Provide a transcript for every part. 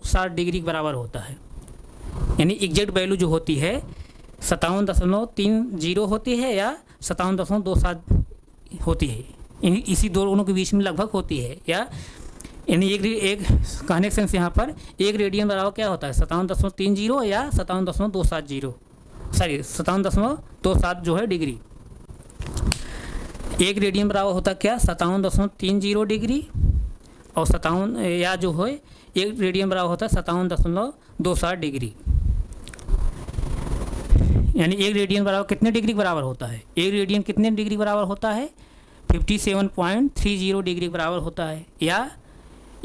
57.260 degree के बराबर होता है। यानी एग्जैक्ट वैल्यू जो होती है 57.30 होती है या 57.27 होती है, इसी दोनों के बीच में लगभग होती है। या यानी एक कहने का सेंस यहाँ पर एक रेडियन बराबर क्या होता है 57.30 या 57.270, सॉरी 57.27 जो है डिग्री। एक रेडियन बराबर होता क्या 57.30 डिग्री और 57 या जो है एक रेडियन बराबर होता है 57.260 डिग्री। यानी एक रेडियन बराबर कितने डिग्री बराबर होता है, एक रेडियन कितने डिग्री बराबर होता है 57.30 डिग्री बराबर होता है। या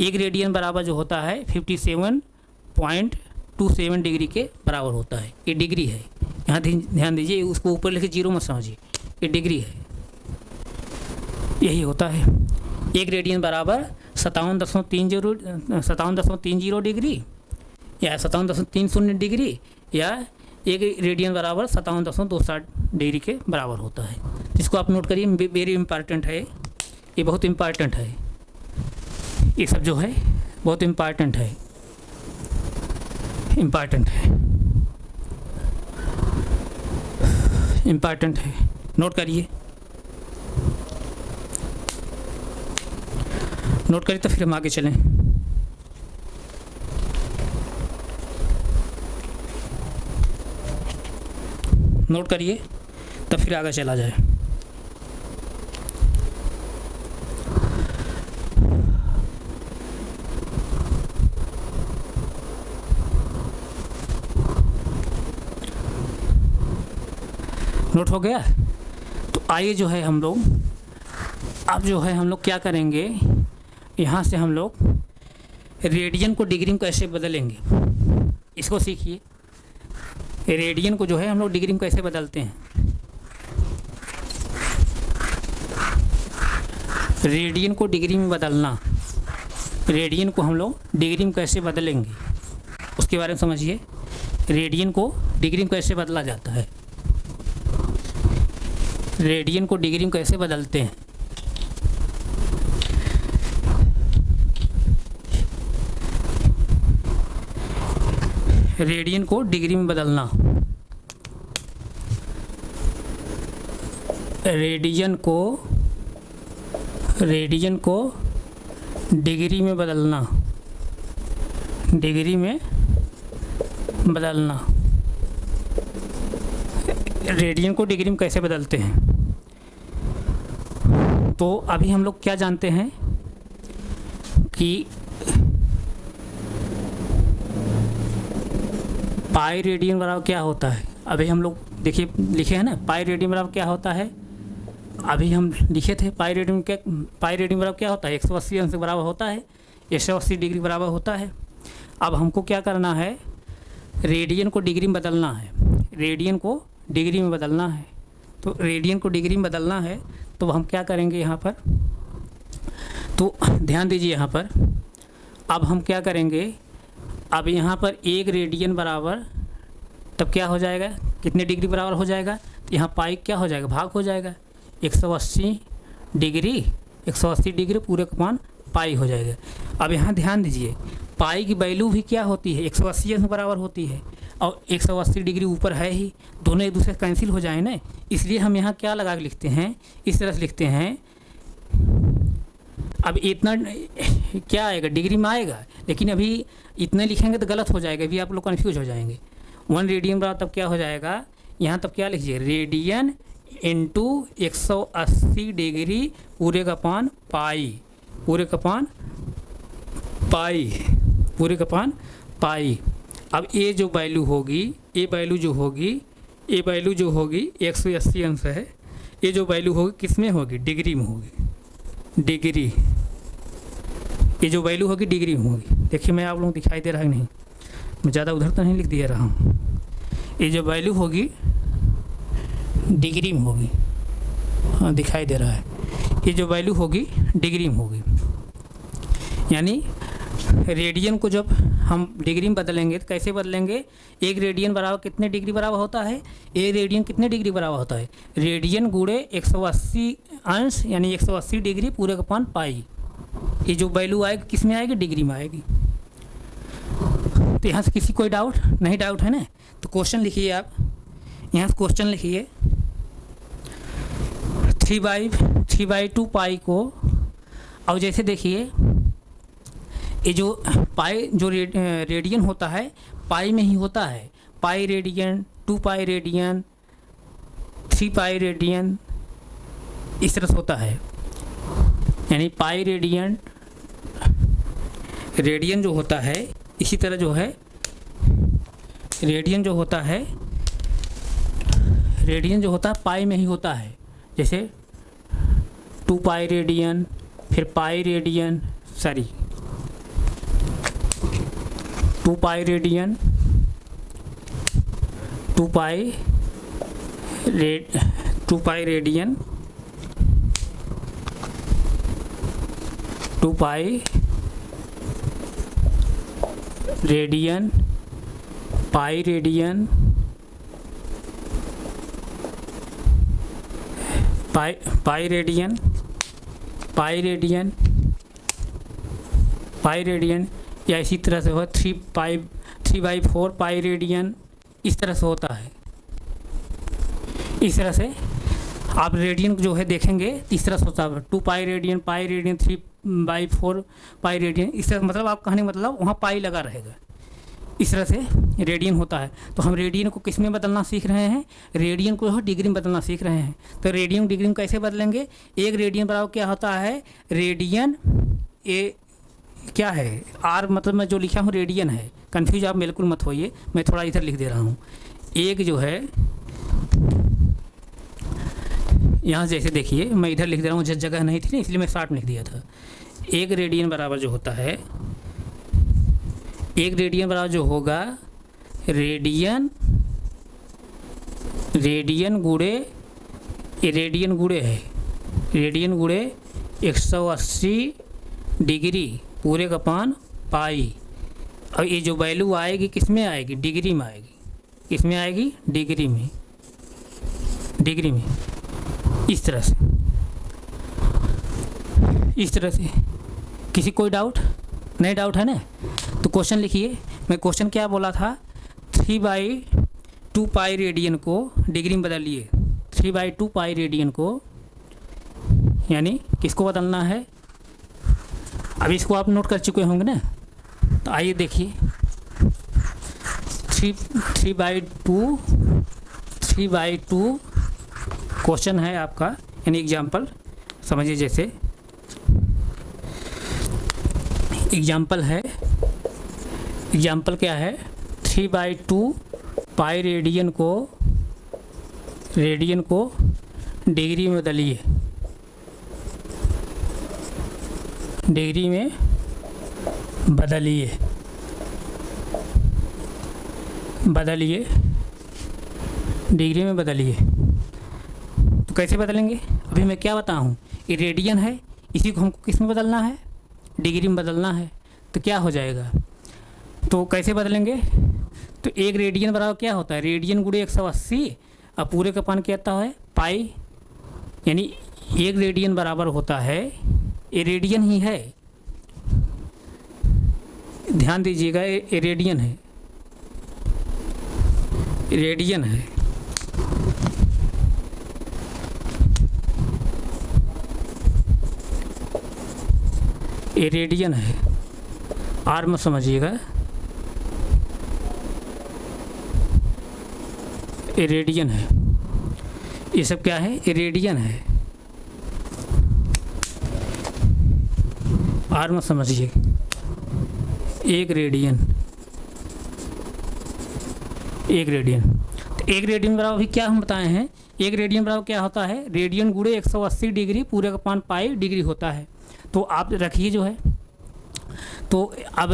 एक रेडियन बराबर जो होता है 57.27 डिग्री के बराबर होता है। ये डिग्री है, यहाँ ध्यान दीजिए, उसको ऊपर लिखे जीरो मत समझिए, ये डिग्री है, यही होता है। एक रेडियन बराबर 57.30 डिग्री या 57.30 डिग्री या एक रेडियन बराबर 57.260 डिग्री के बराबर होता है। इसको आप नोट करिए, वेरी इम्पॉर्टेंट है, ये बहुत इम्पॉर्टेंट है, ये सब जो है बहुत इम्पॉर्टेंट है, इम्पॉर्टेंट है, नोट करिए, नोट करिए तो फिर हम आगे चलें। नोट करिए तब फिर आगे चला जाए। नोट हो गया? तो आइए जो है हम लोग अब जो है हम लोग क्या करेंगे, यहाँ से हम लोग रेडियन को डिग्री में कैसे बदलेंगे इसको सीखिए। रेडियन को जो है हम लोग डिग्री में कैसे बदलते हैं, रेडियन को डिग्री में बदलना, रेडियन को हम लोग डिग्री में कैसे बदलेंगे उसके बारे में समझिए। रेडियन को डिग्री में कैसे बदला जाता है, रेडियन को डिग्री में कैसे बदलते हैं। रेडियन को डिग्री में बदलना, रेडियन को डिग्री में बदलना, डिग्री में बदलना, रेडियन को डिग्री में कैसे बदलते हैं। तो अभी हम लोग क्या जानते हैं कि पाई रेडियन बराबर क्या होता है। अभी हम लोग देखिए लिखे हैं ना, पाई रेडियन बराबर क्या होता है, अभी हम लिखे थे पाई रेडियन बराबर क्या होता है 180 अंश बराबर होता है, 180 डिग्री बराबर होता है। अब हमको क्या करना है, रेडियन को डिग्री में बदलना है, रेडियन को डिग्री में बदलना है। तो रेडियन को डिग्री में बदलना है तो हम क्या करेंगे यहाँ पर, तो ध्यान दीजिए यहाँ पर, अब हम क्या करेंगे, अब यहाँ पर एक रेडियन बराबर तब क्या हो जाएगा, कितने डिग्री बराबर हो जाएगा, यहाँ पाई क्या हो जाएगा, भाग हो जाएगा, 180 डिग्री पूरे का मान पाई हो जाएगा। अब यहाँ ध्यान दीजिए, पाई की वैल्यू भी क्या होती है 180 अंश बराबर होती है और 180 डिग्री ऊपर है ही, दोनों एक दूसरे से कैंसिल हो जाए ना, इसलिए हम यहाँ क्या लगा के लिखते हैं, इस तरह से लिखते हैं। अब इतना क्या आएगा, डिग्री में आएगा, लेकिन अभी इतने लिखेंगे तो गलत हो जाएगा, अभी आप लोग कन्फ्यूज हो जाएंगे। 1 रेडियन बराबर तब क्या हो जाएगा, यहाँ तब क्या लिखिए, रेडियन इंटू 180 डिग्री पूरे का पान पाई, पूरे का पान पाई, पूरे का पान पाई। अब ये जो वैल्यू होगी, ये वैल्यू जो होगी 180 अंश है, ये जो वैल्यू होगी किस में होगी, डिग्री में होगी, डिग्री, ये जो वैल्यू होगी डिग्री में होगी। देखिए मैं आप लोगों को दिखाई दे रहा है नहीं, मैं ज़्यादा उधर तो नहीं लिख दिया रहा हूँ, ये जो वैल्यू होगी डिग्री में होगी, हाँ दिखाई दे रहा है, ये जो वैल्यू होगी डिग्री में होगी। यानी रेडियन को जब हम डिग्री में बदलेंगे तो कैसे बदलेंगे, एक रेडियन बराबर कितने डिग्री बराबर होता है, एक रेडियन कितने डिग्री बराबर होता है, रेडियन गुणे 180 अंश यानी 180 डिग्री पूरे का पान पाई। ये जो वैल्यू आएगी किस में आएगी, डिग्री में आएगी। तो यहाँ से किसी कोई डाउट नहीं, डाउट है ना? तो क्वेश्चन लिखिए आप, यहाँ से क्वेश्चन लिखिए 3/2 पाई को, और जैसे देखिए ये जो पाई जो रेडियन होता है पाई में ही होता है, pi radian, 2 pi radian, 3 pi radian, इस तरह से होता है। यानी पाई रेडियन, रेडियन जो होता है इसी तरह जो है रेडियन जो होता है, रेडियन जो होता है पाई में ही होता है। जैसे 2 पाई रेडियन, फिर pi radian, 2 pi radian, 2 pi radian, 2 pi radian, pi radian, pi radian, pi radian, या इसी तरह से हो 3/4 पाई रेडियन, इस तरह से होता है। इस तरह से आप रेडियन जो है देखेंगे इस तरह से होता है, 2 पाई रेडियन, 3/4 पाई रेडियन, इस तरह मतलब आप कहने मतलब वहाँ पाई लगा रहेगा। इस तरह से रेडियन होता है। तो हम रेडियन को किस में बदलना सीख रहे हैं? रेडियन को डिग्री में बदलना सीख रहे हैं। तो रेडियन डिग्री में कैसे बदलेंगे? एक रेडियन बराबर क्या होता है? रेडियन ए क्या है? आर मतलब मैं जो लिखा हूँ रेडियन है, कन्फ्यूज आप बिल्कुल मत होइए, मैं थोड़ा इधर लिख दे रहा हूँ। एक जो है यहाँ जैसे देखिए मैं इधर लिख दे रहा हूँ, जिस जगह नहीं थी ना इसलिए मैं शॉर्ट में लिख दिया था। एक रेडियन बराबर जो होता है, एक रेडियन बराबर जो होगा रेडियन गुणे 180 डिग्री पूरे का पान पाई। और ये जो वैल्यू आएगी किस में आएगी? डिग्री में आएगी। किस में आएगी? डिग्री में। इस तरह से किसी कोई डाउट नहीं? डाउट है ना? तो क्वेश्चन लिखिए। मैं क्वेश्चन क्या बोला था? 3/2 पाई रेडियन को डिग्री में बदलिए। 3/2 पाई रेडियन को यानी किसको बदलना है? अब इसको आप नोट कर चुके होंगे ना, तो आइए देखिए 3/2 क्वेश्चन है आपका, यानी एग्जाम्पल समझिए। जैसे एग्जाम्पल है, एग्जाम्पल क्या है? 3/2 पाई रेडियन को डिग्री में बदलिए। डिग्री में बदलिए तो कैसे बदलेंगे? अभी मैं क्या बताऊँ? ये रेडियन है, इसी को हमको किस में बदलना है? डिग्री में बदलना है। तो क्या हो जाएगा? तो कैसे बदलेंगे? तो एक रेडियन बराबर क्या होता है? रेडियन गुणे 180 और पूरे का पान क्या होता है? पाई। यानी एक रेडियन बराबर होता है, ये रेडियन ही है, ध्यान दीजिएगा, ये रेडियन है, ये रेडियन है, आर में समझिएगा, ये रेडियन है। ये सब क्या है? ये रेडियन है, आर में समझिए। एक रेडियन तो एक रेडियन बराबर भी क्या हम बताए हैं? एक रेडियन बराबर क्या होता है? रेडियन गुणे 180 डिग्री पूरे का पान पाई डिग्री होता है। तो आप रखिए जो है, तो अब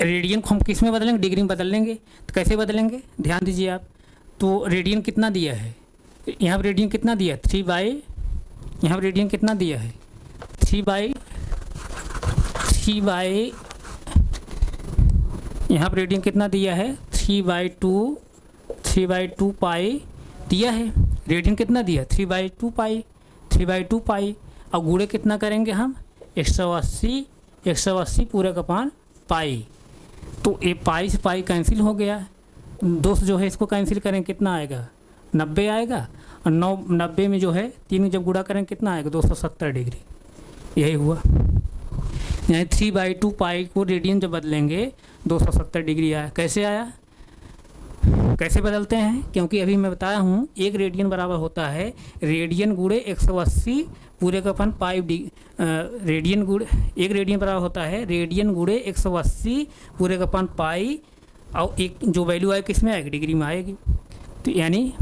रेडियन को हम किस में बदलेंगे? डिग्री में बदल लेंगे। तो कैसे बदलेंगे? ध्यान दीजिए आप। तो रेडियन कितना दिया है? यहाँ पर रेडियन कितना दिया है? 3/, यहाँ पर रेडियन कितना दिया है? 3/, यहाँ पर रेडियन कितना दिया है? 3/2 पाई दिया है। रेडियन कितना दिया? 3/2 पाई। और गुणे कितना करेंगे हम? 180 पूरे का पान पाई। तो ये पाई से पाई कैंसिल हो गया, 2 से जो है इसको कैंसिल करें कितना आएगा, 90 आएगा, और 90 में जो है 3 जब गुणा करें कितना आएगा, 270 डिग्री। यही हुआ, यानी 3/2 पाई को रेडियन जब बदलेंगे 270 डिग्री आया। कैसे आया, कैसे बदलते हैं, क्योंकि अभी मैं बताया हूँ 1 रेडियन बराबर होता है रेडियन गुणे 180 पूरे का अपन पाई रेडियन गुणे 1 रेडियन बराबर होता है रेडियन गुणे 180 पूरे का अपन पाई, और एक जो वैल्यू आएगी किस में आएगी, डिग्री में आएगी। तो यानी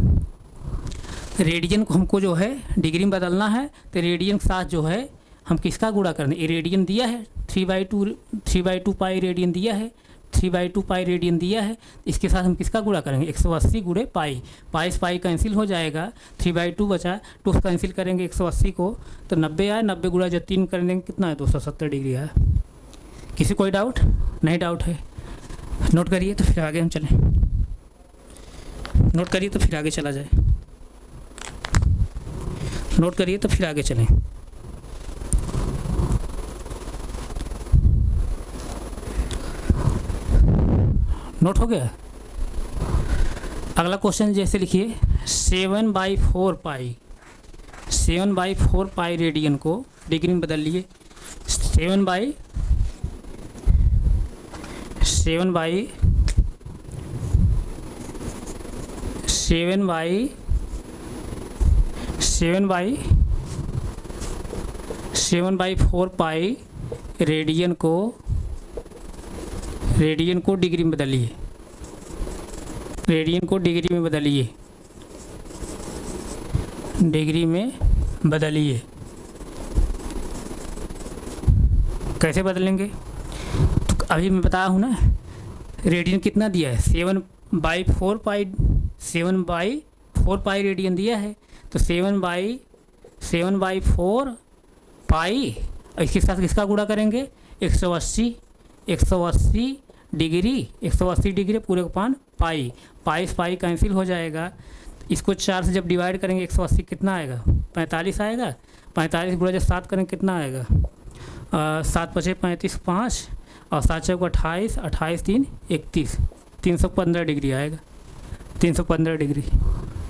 रेडियन को हमको जो है डिग्री में बदलना है, तो रेडियन के साथ जो है हम किसका गुणा करना, ये रेडियन दिया है 3/2 पाई रेडियन दिया है, 3/2 पाई रेडियन दिया है, इसके साथ हम किसका गुणा करेंगे 180 गुणे पाई, पाई से पाई कैंसिल हो जाएगा, 3/2 बचा, 2 से कैंसिल करेंगे 180 को तो 90 आया, 90 गुणा जब 3 कर देंगे कितना है 270 डिग्री आया। किसी कोई डाउट नहीं, डाउट है नोट करिए तो फिर आगे हम चलें, नोट करिए तो फिर आगे चला जाए, नोट करिए तो फिर आगे चलें। नोट हो गया। अगला क्वेश्चन जैसे लिखिए 7/4 पाई, 7/4 पाई रेडियन को डिग्री में बदल लिए, 7 बाई 7 बाई 7/4 पाई रेडियन को डिग्री में बदलिए, रेडियन को डिग्री में बदलिए, डिग्री में बदलिए। कैसे बदलेंगे, तो अभी मैं बताया हूँ ना रेडियन कितना दिया है 7/4 पाई, 7/4 पाई रेडियन दिया है, तो 7/4 पाई, इसके साथ किसका गुणा करेंगे 180 डिग्री, 180 डिग्री पूरे का पान पाई, पाई से पाई कैंसिल हो जाएगा, इसको 4 से जब डिवाइड करेंगे 180 कितना आएगा 45 आएगा, 45 गुणा जब 7 करेंगे कितना आएगा 7 × 5 = 35, 5 और 7 × 28, 28 3 31, 315 डिग्री आएगा, 315 डिग्री।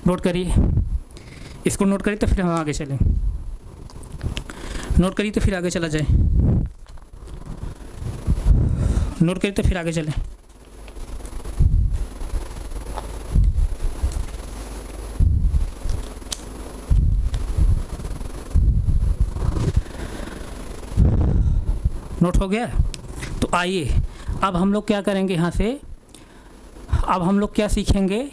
नोट करिए, इसको नोट करिए तो फिर हम आगे चलें, नोट करिए तो फिर आगे चला जाए, नोट करिए तो फिर आगे चलें। नोट हो गया। तो आइए अब हम लोग क्या करेंगे, यहाँ से अब हम लोग क्या सीखेंगे,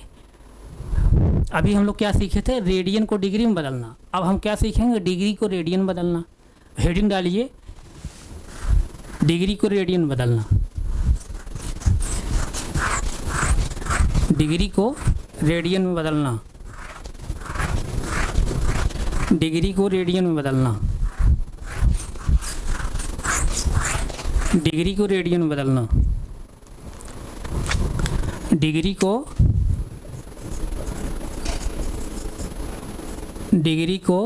अभी हम लोग क्या सीखे थे रेडियन को डिग्री में बदलना, अब हम क्या सीखेंगे डिग्री को रेडियन में बदलना। हेडिंग डालिए, डिग्री को रेडियन में बदलना, डिग्री को रेडियन में बदलना, डिग्री को रेडियन में बदलना, डिग्री को रेडियन में बदलना, डिग्री को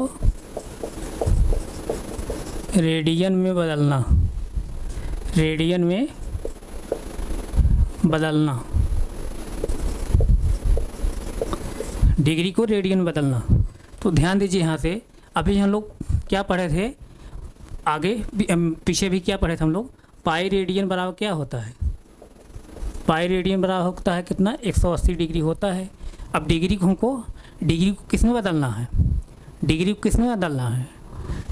रेडियन में बदलना, रेडियन में बदलना, डिग्री को रेडियन में बदलना। तो ध्यान दीजिए यहाँ से, अभी हम लोग क्या पढ़े थे, आगे पीछे भी क्या पढ़े थे हम लोग, पाई रेडियन बराबर क्या होता है, पाई रेडियन बराबर होता है कितना 180 डिग्री होता है। अब डिग्री को हमको डिग्री को किस में बदलना है, डिग्री को किस में बदलना है,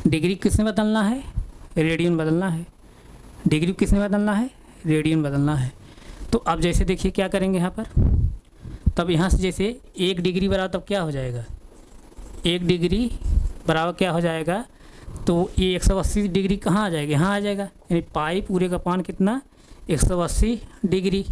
डिग्री किस में बदलना है रेडियन बदलना है, डिग्री को किस में बदलना है रेडियन बदलना है। तो अब जैसे देखिए क्या करेंगे यहाँ पर, तब यहाँ से जैसे 1 डिग्री बराबर तब क्या हो जाएगा, 1 डिग्री बराबर क्या हो जाएगा, तो ये 180 डिग्री कहाँ आ जाएगा, यहाँ आ जाएगा, यानी पाई पूरे का पान कितना 180 डिग्री।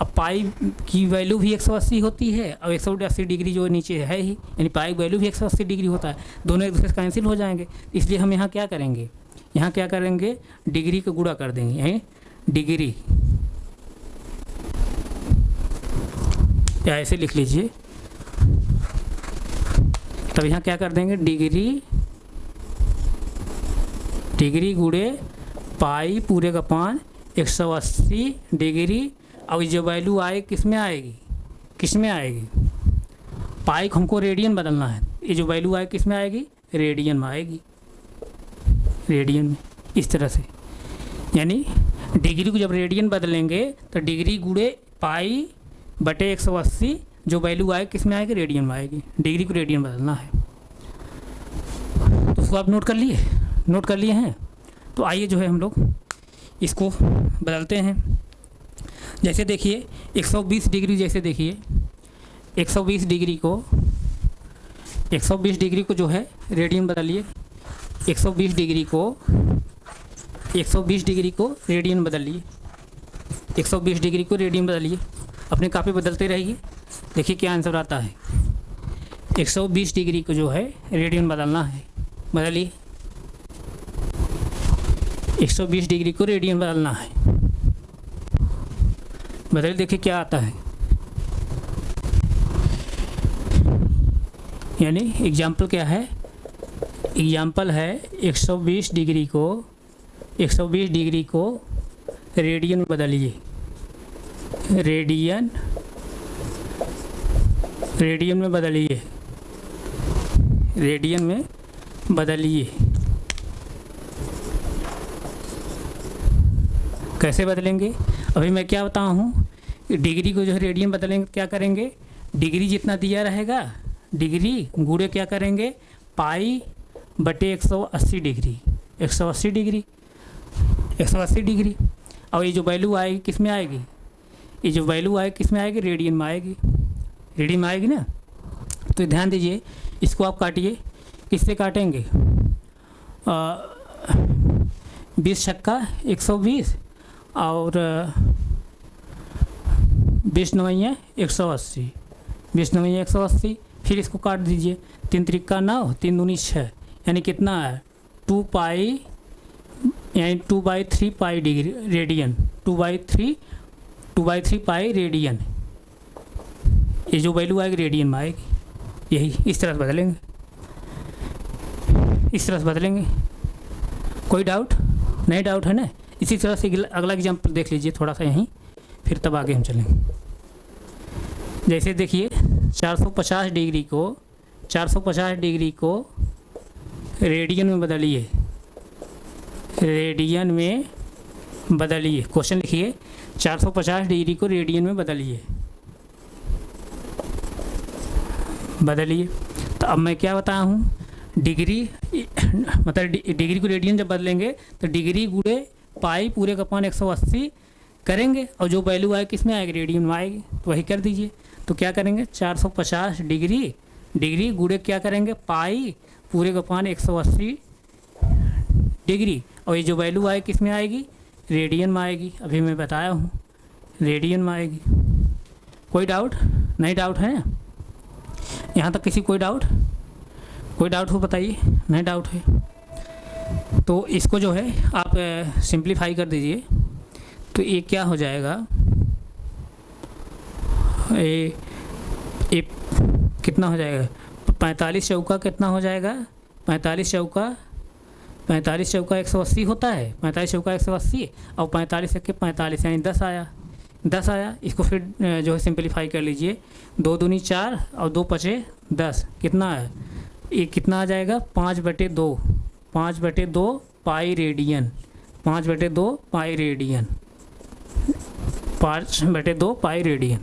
अब पाई की वैल्यू भी 180 होती है और 180 डिग्री जो नीचे है ही, यानी पाई वैल्यू भी 180 डिग्री होता है, दोनों एक दूसरे से कैंसिल हो जाएंगे। इसलिए हम यहाँ क्या करेंगे, यहाँ क्या करेंगे डिग्री को गुणा कर देंगे, यानी डिग्री, या ऐसे लिख लीजिए, तब यहाँ क्या कर देंगे डिग्री गुणे पाई पूरे का पान 180 डिग्री अब ये जो वैल्यू आए किस में आएगी, किस में आएगी, पाई को हमको रेडियन बदलना है, ये जो वैल्यू आए किस में आएगी, रेडियन में आएगी, रेडियन में। इस तरह से यानी डिग्री को जब रेडियन बदलेंगे तो डिग्री गुणे पाई बटे 180 जो वैल्यू आए किस में आएगी, रेडियन में आएगी। डिग्री को रेडियन बदलना है। तो उसको आप नोट कर लिए, नोट कर लिए हैं। तो आइए जो है हम लोग इसको बदलते हैं। जैसे देखिए 120 डिग्री, जैसे देखिए 120 डिग्री को 120 डिग्री को जो है रेडियन बदलिए, 120 डिग्री को 120 डिग्री को रेडियन बदलिए, 120 डिग्री को रेडियन बदलिए। अपने कापी बदलते रहिए, देखिए क्या आंसर आता है। 120 डिग्री को जो है रेडियन बदलना है, बदलिए 120 डिग्री को रेडियन बदलना है, बदलिए, देखिए क्या आता है। यानी एग्जाम्पल क्या है, एग्जाम्पल है 120 डिग्री को 120 डिग्री को रेडियन में बदलिए, रेडियन में बदलिए, रेडियन में बदलिए। कैसे बदलेंगे, अभी मैं क्या बताऊँ हूँ। डिग्री को जो है रेडियन बदलेंगे, क्या करेंगे, डिग्री जितना दिया रहेगा डिग्री गुणे क्या करेंगे, पाई बटे 180 डिग्री, 180 डिग्री, 180 डिग्री। और ये जो वैल्यू आएगी किस में आएगी, ये जो वैल्यू आएगी किस में आएगी, रेडियन में आएगी, रेडियन में आएगी ना। तो ध्यान दीजिए, इसको आप काटिए, किससे काटेंगे, 20 छक्का 120 और 20 नवैया 180, 20 नवैया 180। फिर इसको काट दीजिए, 3 त्रिक्का 9, 3 दूनी 6, यानी कितना है 2 पाई, यानी 2/3 pi degree radian, 2/3 pi radian. ये जो वैल्यू आएगी रेडियन में आएगी। यही इस तरह से बदलेंगे, इस तरह से बदलेंगे। कोई डाउट नहीं, डाउट है ना। इसी तरह से अगला एग्जाम्पल देख लीजिए थोड़ा सा यहीं, फिर तब आगे हम चलेंगे। जैसे देखिए 450 डिग्री को 450 डिग्री को रेडियन में बदलिए, रेडियन में बदलिए। क्वेश्चन लिखिए 450 डिग्री को रेडियन में बदलिए, बदलिए। तो अब मैं क्या बताया हूँ, डिग्री मतलब डिग्री को रेडियन जब बदलेंगे तो डिग्री गुणे पाई पूरे का पान 180 करेंगे, और जो वैल्यू आए किस में आएगी, रेडियन में आएगी। तो वही कर दीजिए। तो क्या करेंगे, 450 डिग्री, डिग्री गुणे क्या करेंगे, पाई पूरे का पान 180 डिग्री, और ये जो वैल्यू आए किस में आएगी, रेडियन में आएगी। अभी मैं बताया हूँ रेडियन में आएगी। कोई डाउट नहीं, डाउट है यहाँ तक किसी, कोई डाउट, कोई डाउट हो बताइए, नहीं डाउट है। तो इसको जो है आप सिंप्लीफाई कर दीजिए। तो ये क्या हो जाएगा, ये कितना हो जाएगा, 45 चौका कितना हो जाएगा, 45 चौका 180 होता है, 45 चौका 180 और 45 के 45 यानी 10 आया, 10 आया। इसको फिर जो है सिंप्लीफाई कर लीजिए, 2 दूनी 4 और 2 पचे 10, कितना है, ये कितना आ जाएगा, 5/2, 5/2 pi radian, 5/2 pi radian, 5/2 pi radian.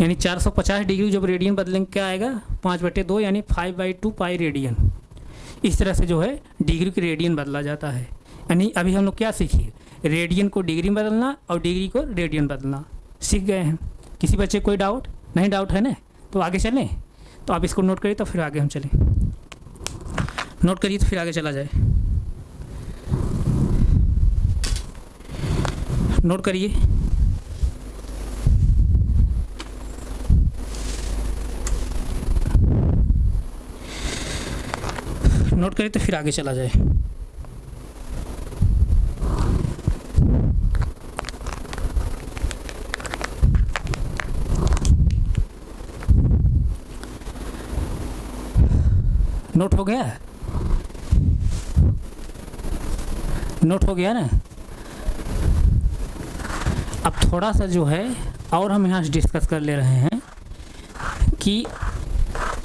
यानी 450 डिग्री जब रेडियन बदलेंगे क्या आएगा, 5/2 यानी 5/2 पाई रेडियन। इस तरह से जो है डिग्री की रेडियन बदला जाता है। यानी अभी हम लोग क्या सीखे, रेडियन को डिग्री में बदलना और डिग्री को रेडियन बदलना सीख गए हैं। किसी बच्चे कोई डाउट नहीं, डाउट है ना। तो आगे चलें, तो आप इसको नोट करिए तो फिर आगे हम चलें। नोट करिए तो फिर आगे चला जाए। नोट करिए, नोट करिए तो फिर आगे चला जाए। नोट हो गया, नोट हो गया ना। अब थोड़ा सा जो है और हम यहाँ से डिस्कस कर ले रहे हैं कि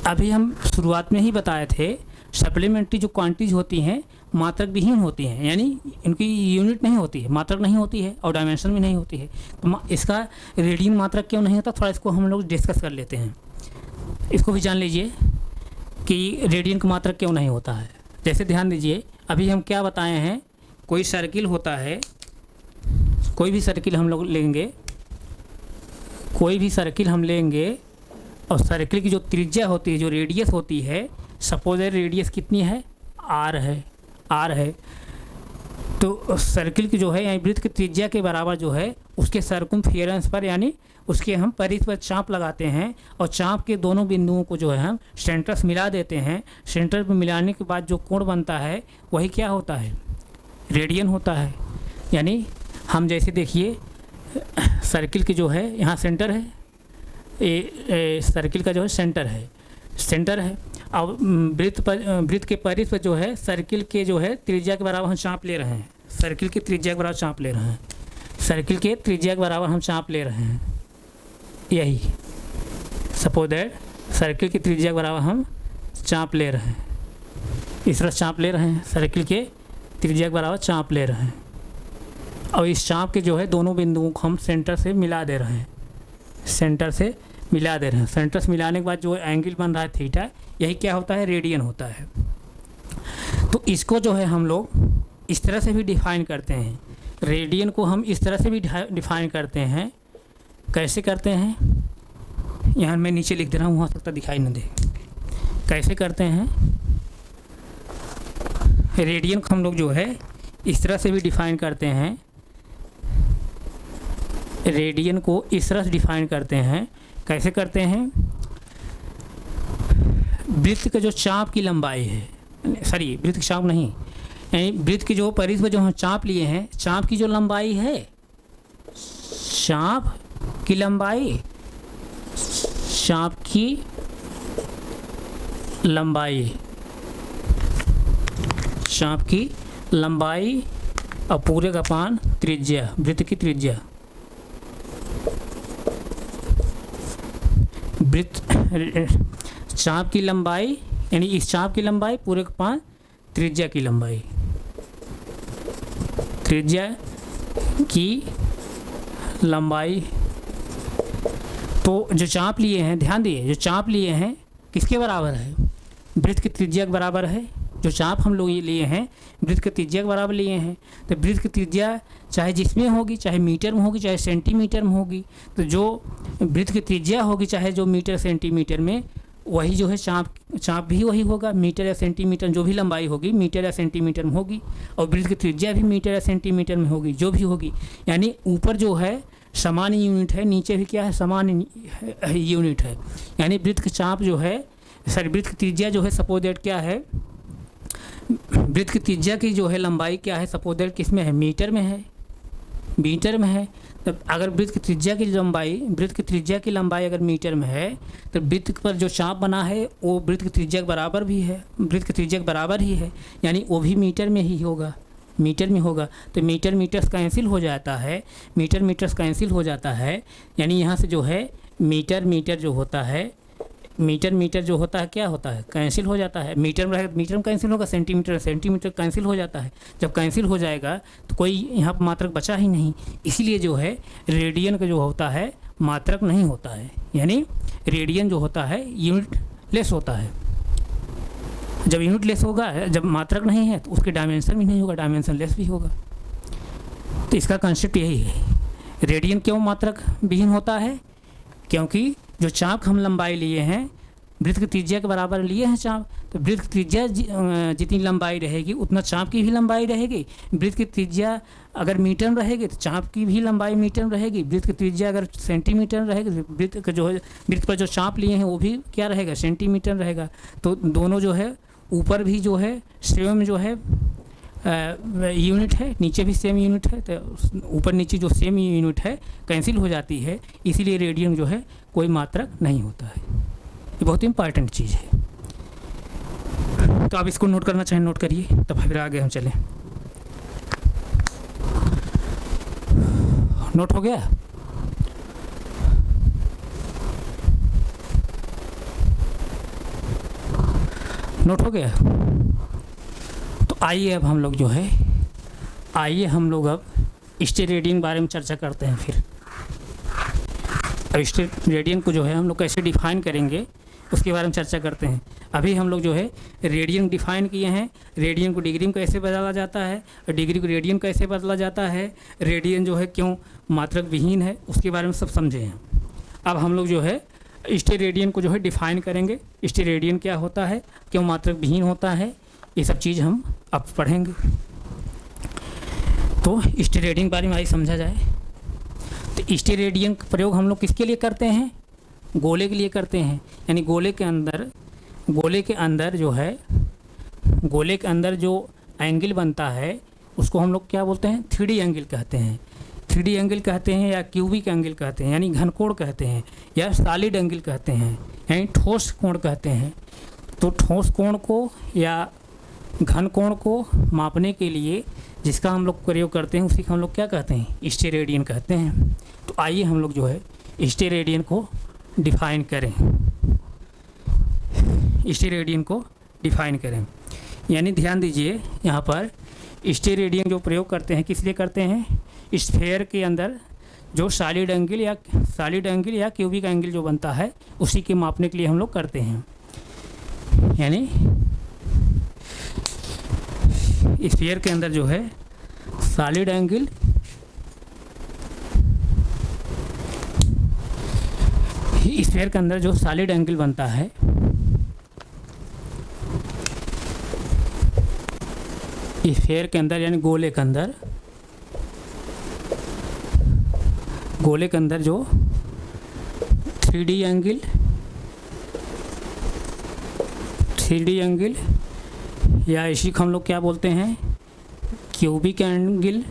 अभी हम शुरुआत में ही बताए थे सप्लीमेंट्री जो क्वांटिटीज होती हैं मात्रक विहीन होती हैं, यानी इनकी यूनिट नहीं होती है, मात्रक नहीं होती है और डायमेंशन भी नहीं होती है। तो इसका रेडियन मात्रक क्यों नहीं होता, थोड़ा इसको हम लोग डिस्कस कर लेते हैं। इसको भी जान लीजिए कि रेडियन का मात्रक क्यों नहीं होता है। जैसे ध्यान दीजिए, अभी हम क्या बताए हैं, कोई सर्किल होता है, कोई भी सर्किल हम लोग लेंगे, कोई भी सर्किल हम लेंगे और सर्किल की जो त्रिज्या होती है, जो रेडियस होती है, सपोज रेडियस कितनी है, आर है। तो सर्किल की जो है यानी वृत्त की त्रिज्या के बराबर जो है उसके सर्कमफेरेंस पर यानी उसके हम परिधि पर चाप लगाते हैं और चाप के दोनों बिंदुओं को जो है हम सेंटर से मिला देते हैं। सेंटर पर मिलाने के बाद जो कोण बनता है वही क्या होता है, रेडियन होता है। यानी हम जैसे देखिए सर्किल की जो है यहाँ सेंटर है, सर्किल का जो है सेंटर है और वृत्त के परिधि पर जो है सर्किल के जो है त्रिज्या के बराबर हम चाप ले रहे हैं, सर्किल के त्रिज्या के बराबर चाप ले रहे हैं, सर्किल के त्रिज्या के बराबर हम चाप ले रहे हैं। यही सपोज दैट सर्किल की त्रिज्या के बराबर हम चाप ले रहे हैं, इस तरह चाप ले रहे हैं, सर्किल के त्रिज्या के बराबर चाप ले रहे हैं और इस चाप के जो है दोनों बिंदुओं को हम सेंटर से मिला दे रहे हैं, सेंटर से मिलाने के बाद जो एंगल बन रहा है थीटा, यही क्या होता है, रेडियन होता है। तो इसको जो है हम लोग इस तरह से भी डिफाइन करते हैं, रेडियन को हम इस तरह से भी डिफाइन करते हैं। कैसे करते हैं, यहाँ मैं नीचे लिख दे रहा हूँ, हो सकता दिखाई न दे। कैसे करते हैं, रेडियन को हम लोग जो है इस तरह से भी डिफाइन करते हैं, रेडियन को इस तरह से डिफाइन करते हैं। कैसे करते हैं, वृत्त का जो चाप की लंबाई है, वृत्त की चाप नहीं, यानी वृत्त की जो परिधि पर जो हम चाप लिए हैं, चाप की जो लंबाई है, चाप की लंबाई और पूरे का पान त्रिज्या, वृत्त की त्रिज्या, चाप की लंबाई यानी इस चाप की लंबाई पूरे का पान त्रिज्या की लंबाई, त्रिज्या की लंबाई। तो जो चाप लिए हैं, ध्यान दिए, जो चाप लिए हैं किसके बराबर है, वृत्त की त्रिज्या के बराबर है। जो चाप हम लोग ये लिए हैं वृत्त की त्रिज्या के बराबर लिए हैं। तो वृत्त की त्रिज्या चाहे जिसमें होगी, चाहे मीटर में होगी, चाहे सेंटीमीटर में होगी, तो जो वृत्त की त्रिज्या होगी चाहे जो मीटर सेंटीमीटर में, वही जो है चाप भी वही होगा, मीटर या सेंटीमीटर जो भी लंबाई होगी मीटर या सेंटीमीटर में होगी और वृत्त की त्रिज्या भी मीटर या सेंटीमीटर में होगी, जो भी होगी। यानी ऊपर जो है समान यूनिट है, नीचे भी क्या है, समान यूनिट है। यानी वृत्त की चाप जो है, वृत्त की त्रिज्या जो है सपोज दैट क्या है, वृत्त की त्रिज्या की जो है लंबाई क्या है, सपोज दैट किस में है, मीटर में है, तो अगर वृत्त की त्रिज्या की लंबाई अगर मीटर में है तो वृत्त पर जो चाप बना है वो वृत्त की त्रिज्या के बराबर भी है, वृत्त की त्रिज्या के बराबर ही है, यानी वो भी मीटर में ही होगा, मीटर में होगा। तो मीटर कैंसिल हो जाता है, मीटर कैंसिल हो जाता है। यानी यहाँ से जो है मीटर जो होता है, मीटर जो होता है क्या होता है, कैंसिल हो जाता है। मीटर में कैंसिल होगा, सेंटीमीटर कैंसिल हो जाता है। जब कैंसिल हो जाएगा तो कोई यहाँ पर मात्रक बचा ही नहीं, इसीलिए जो है रेडियन का जो होता है मात्रक नहीं होता है, यानी रेडियन जो होता है यूनिट लेस होता है। जब यूनिट लेस होगा, जब मात्रक नहीं है तो उसके डायमेंशन भी नहीं होगा, डायमेंशन लेस भी होगा। तो इसका कंसेप्ट यही है। रेडियन क्यों मात्रक विहीन होता है, क्योंकि जो चाप हम लंबाई लिए हैं वृत्त की त्रिज्या के बराबर लिए हैं चाप, तो वृत्त की त्रिज्या जितनी लंबाई रहेगी उतना चाप की भी लंबाई रहेगी। वृत्त की त्रिज्या अगर मीटर में रहेगी तो चाप की भी लंबाई मीटर में रहेगी। वृत्त की त्रिज्या अगर सेंटीमीटर में रहेगी तो वृत्त का जो है, वृत्त पर जो चाप लिए हैं वो भी क्या रहेगा, सेंटीमीटर रहेगा। तो दोनों जो है ऊपर भी जो है सेम जो है यूनिट है, नीचे भी सेम यूनिट है, तो ऊपर नीचे जो सेम यूनिट है कैंसिल हो जाती है, इसीलिए रेडियन जो है कोई मात्रक नहीं होता है। ये बहुत इंपॉर्टेंट चीज़ है। तो आप इसको नोट करना चाहें नोट करिए, तब फिर आगे हम चलें। नोट हो गया। नोट हो गया। तो आइए अब हम लोग जो है, आइए हम लोग अब स्टेरेडियन बारे में चर्चा करते हैं। फिर अब स्टेरेडियन को जो है हम लोग कैसे डिफाइन करेंगे उसके बारे में चर्चा करते हैं। अभी हम लोग जो है रेडियन डिफाइन किए हैं, रेडियन को डिग्री में कैसे बदला जाता है, डिग्री को रेडियन कैसे बदला जाता है, रेडियन जो है क्यों मात्रक विहीन है, उसके बारे में सब समझे हैं। अब हम लोग जो है स्टेरेडियन को जो है डिफाइन करेंगे, स्टेरेडियन क्या होता है, क्यों मात्रक विहीन होता है, ये सब चीज़ हम अब पढ़ेंगे। तो स्टेरेडियन बारे में आई समझा जाए। तो स्टेरेडियन का प्रयोग हम लोग किसके लिए करते हैं, गोले के लिए करते हैं। यानी गोले के अंदर जो एंगल बनता है उसको हम लोग क्या बोलते हैं, 3D एंगल कहते हैं। 3D एंगल कहते हैं या क्यूबिक एंगल कहते हैं, यानी घनकोण कहते हैं, या सॉलिड एंगल कहते हैं, यानी ठोस कोण कहते हैं। तो ठोस कोण को या घन कोण को मापने के लिए जिसका हम लोग प्रयोग करते हैं उसी का हम लोग क्या कहते हैं, स्टेरेडियन कहते हैं। तो आइए हम लोग जो है स्टेरेडियन को डिफाइन करें, स्टेरेडियन को डिफाइन करें। यानी ध्यान दीजिए, यहाँ पर स्टेरेडियन जो प्रयोग करते हैं किस लिए करते हैं, स्फेयर के अंदर जो सॉलिड एंगल या क्यूबिक एंगल जो बनता है उसी के मापने के लिए हम लोग करते हैं। यानी स्फीयर के अंदर जो है सॉलिड एंगल स्फीयर के अंदर जो सॉलिड एंगल बनता है स्फीयर के अंदर, यानी गोले के अंदर जो 3D एंगल या इसी को हम लोग क्या बोलते हैं, क्यूबिक एंगल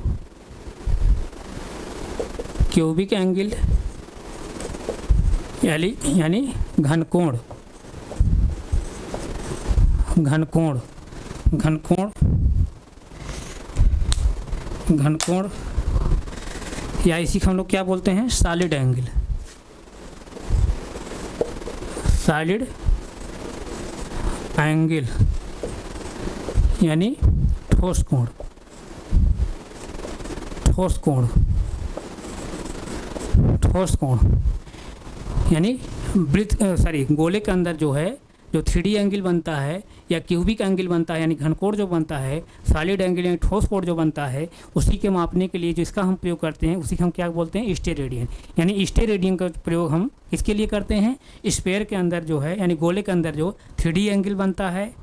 यानी घनकोण या इसी को हम लोग क्या बोलते हैं, सॉलिड एंगल यानी ठोस कोण यानी गोले के अंदर जो है जो 3D एंगल बनता है या क्यूबिक एंगल बनता है, यानी घनकोण जो बनता है, सॉलिड एंगल यानी ठोस कोण जो बनता है, उसी के मापने के लिए जिसका हम प्रयोग करते हैं उसी को हम क्या बोलते हैं, स्टेरेडियन। यानी स्टेरेडियन का प्रयोग हम किसके लिए करते हैं, स्फीयर के अंदर जो है यानी गोले के अंदर जो 3D एंगल बनता है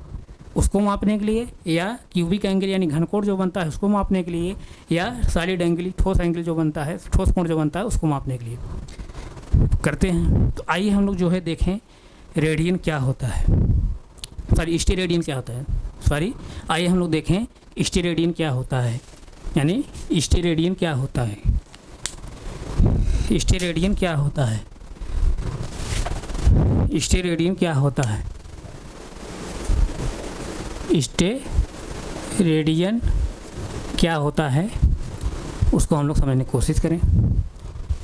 उसको मापने के लिए, या क्यूबिक एंगल यानी घनकोण जो बनता है उसको मापने के लिए, या सॉलिड एंगल ठोस एंगल जो बनता है, ठोस कोण जो बनता है उसको मापने के लिए करते हैं। तो आइए हम लोग जो है देखें रेडियन क्या होता है, स्टेरेडियन क्या होता है, आइए हम लोग देखें स्टेरेडियन क्या होता है। यानी स्टेरेडियन क्या होता है, स्टेरेडियन क्या होता है, स्टेरेडियन क्या होता है, स्टेरेडियन क्या होता है उसको हम लोग समझने की कोशिश करें।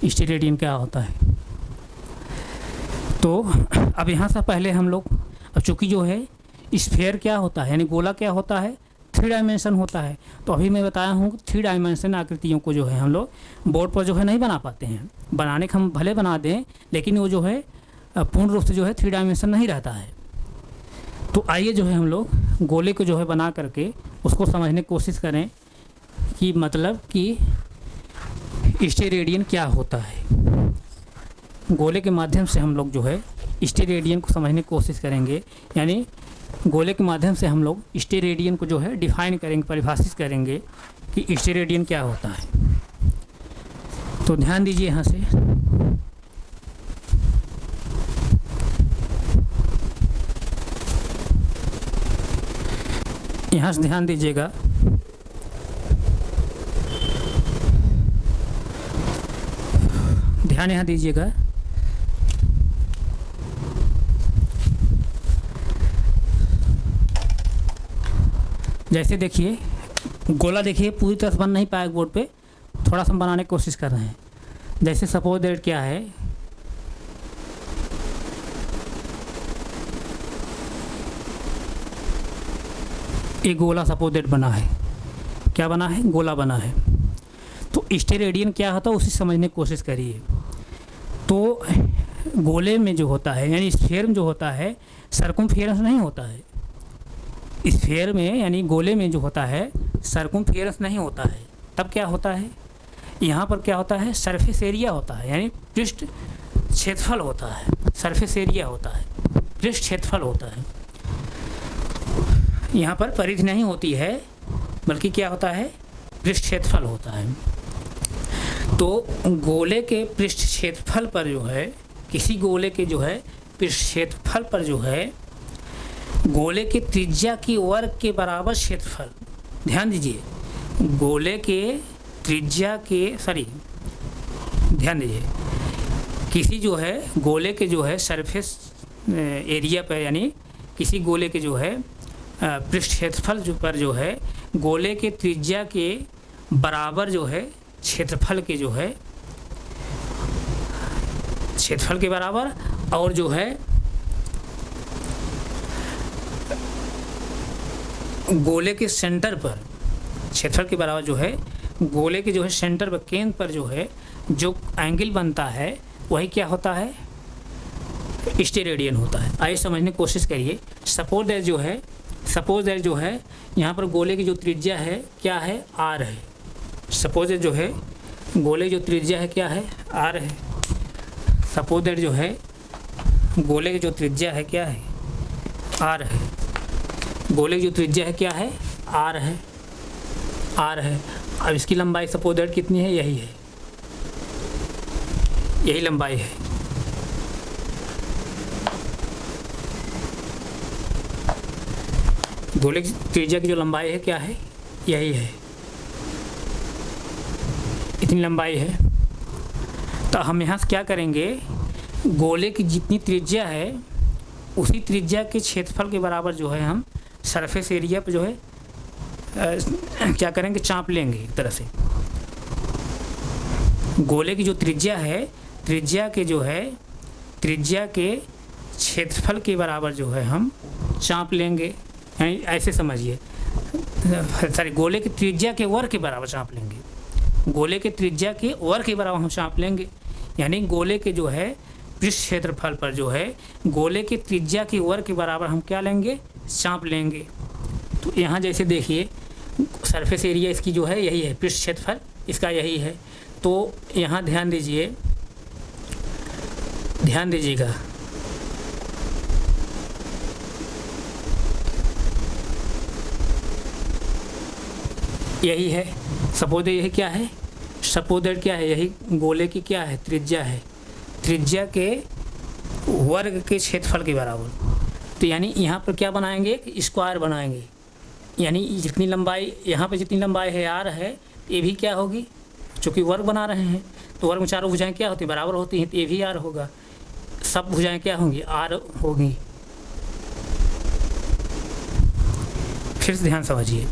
स्टेरेडियन क्या होता है, तो अब यहाँ से पहले हम लोग, अब चूँकि जो है स्फीयर क्या होता है यानी गोला क्या होता है, 3 डायमेंशन होता है। तो अभी मैं बताया हूँ 3 डायमेंशन आकृतियों को जो है हम लोग बोर्ड पर जो है नहीं बना पाते हैं, बनाने का हम भले बना दें लेकिन वो जो है पूर्ण रूप से जो है 3 डायमेंशन नहीं रहता है। तो आइए जो है हम लोग गोले को जो है बना करके उसको समझने की कोशिश करें कि मतलब कि स्टेरेडियन क्या होता है। गोले के माध्यम से हम लोग जो है स्टेरेडियन को समझने की कोशिश करेंगे, यानी गोले के माध्यम से हम लोग स्टेरेडियन को जो है डिफाइन करेंगे, परिभाषित करेंगे कि स्टेरेडियन क्या होता है। तो ध्यान दीजिए यहाँ से, यहाँ से ध्यान दीजिएगा। ध्यान यहाँ दीजिएगा, जैसे देखिए गोला देखिए पूरी तरह से बन नहीं पाया बोर्ड पे, थोड़ा सा बनाने की कोशिश कर रहे हैं। जैसे सपोज दैट क्या है, एक गोला सपोज दैट बना है, क्या बना है, गोला बना है। तो स्टेरेडियन क्या होता है उसे समझने की कोशिश करिए। तो गोले में जो होता है यानी स्फीयर में जो होता है सर्कमफेरेंस नहीं होता है। स्फीयर में यानी गोले में जो होता है सर्कमफेरेंस नहीं होता है। तब क्या होता है, यहाँ पर क्या होता है, सरफेस एरिया होता है यानी पृष्ठ क्षेत्रफल होता है। सरफेस एरिया होता है, पृष्ठ क्षेत्रफल होता है। यहाँ पर परिधि नहीं होती है बल्कि क्या होता है, पृष्ठ क्षेत्रफल होता है। तो गोले के पृष्ठ क्षेत्रफल पर जो है, किसी गोले के जो है पृष्ठ क्षेत्रफल पर जो है गोले के त्रिज्या की वर्ग के बराबर क्षेत्रफल, ध्यान दीजिए, गोले के त्रिज्या के ध्यान दीजिए, किसी जो है गोले के जो है सरफेस एरिया पर यानी किसी गोले के जो है पृष्ठ क्षेत्रफल पर जो है गोले के त्रिज्या के बराबर जो है क्षेत्रफल के जो है क्षेत्रफल के बराबर, और जो है गोले के सेंटर पर क्षेत्रफल के बराबर जो है गोले के जो है सेंटर पर, केंद्र पर जो है जो एंगल बनता है वही क्या होता है, स्टेरेडियन होता है। आइए समझने की कोशिश करिए। सपोज दैट जो है यहाँ पर गोले की जो त्रिज्या है क्या है, आर है। सपोज दैट जो है गोले की जो त्रिज्या है क्या है, आर है। सपोज दैट जो है गोले की जो त्रिज्या है क्या है, आर है। गोले की जो त्रिज्या है क्या है, आर है, आर है। अब इसकी लंबाई सपोज दैट कितनी है, यही है, यही लंबाई है। गोले की त्रिज्या की जो लंबाई है क्या है, यही है, इतनी लंबाई है। तो हम यहाँ से क्या करेंगे, गोले की जितनी त्रिज्या है उसी त्रिज्या के क्षेत्रफल के बराबर जो है हम सरफेस एरिया पर जो है क्या करेंगे, चाप लेंगे एक तरह से। गोले की जो त्रिज्या है, त्रिज्या के जो है त्रिज्या के क्षेत्रफल के बराबर जो है हम चाप लेंगे, यानी ऐसे समझिए, गोले की त्रिज्या के वर्ग के बराबर चाप लेंगे। गोले के त्रिज्या के वर्ग के बराबर हम चाप लेंगे, यानी गोले के जो है पृष्ठ क्षेत्रफल पर जो है गोले के त्रिज्या के वर्ग के बराबर हम क्या लेंगे, चाप लेंगे। तो यहाँ जैसे देखिए सरफेस एरिया इसकी जो है यही है, पृष्ठ क्षेत्रफल इसका यही है। तो यहाँ ध्यान दीजिएगा, यही है। सपोज यही क्या है, सपोज दैट क्या है, यही गोले की क्या है, त्रिज्या है, त्रिज्या के वर्ग के क्षेत्रफल के बराबर। तो यानी यहाँ पर क्या बनाएंगे, एक स्क्वायर बनाएंगे, यानी जितनी लंबाई यहाँ पे जितनी लंबाई है आर है, ये भी क्या होगी, चूँकि वर्ग बना रहे हैं तो वर्ग में चारों भुजाएं क्या होती हैं, बराबर होती हैं, तो ये भी आर होगा, सब भुजाएं क्या होंगी, आर होगी। फिर से ध्यान समझिए,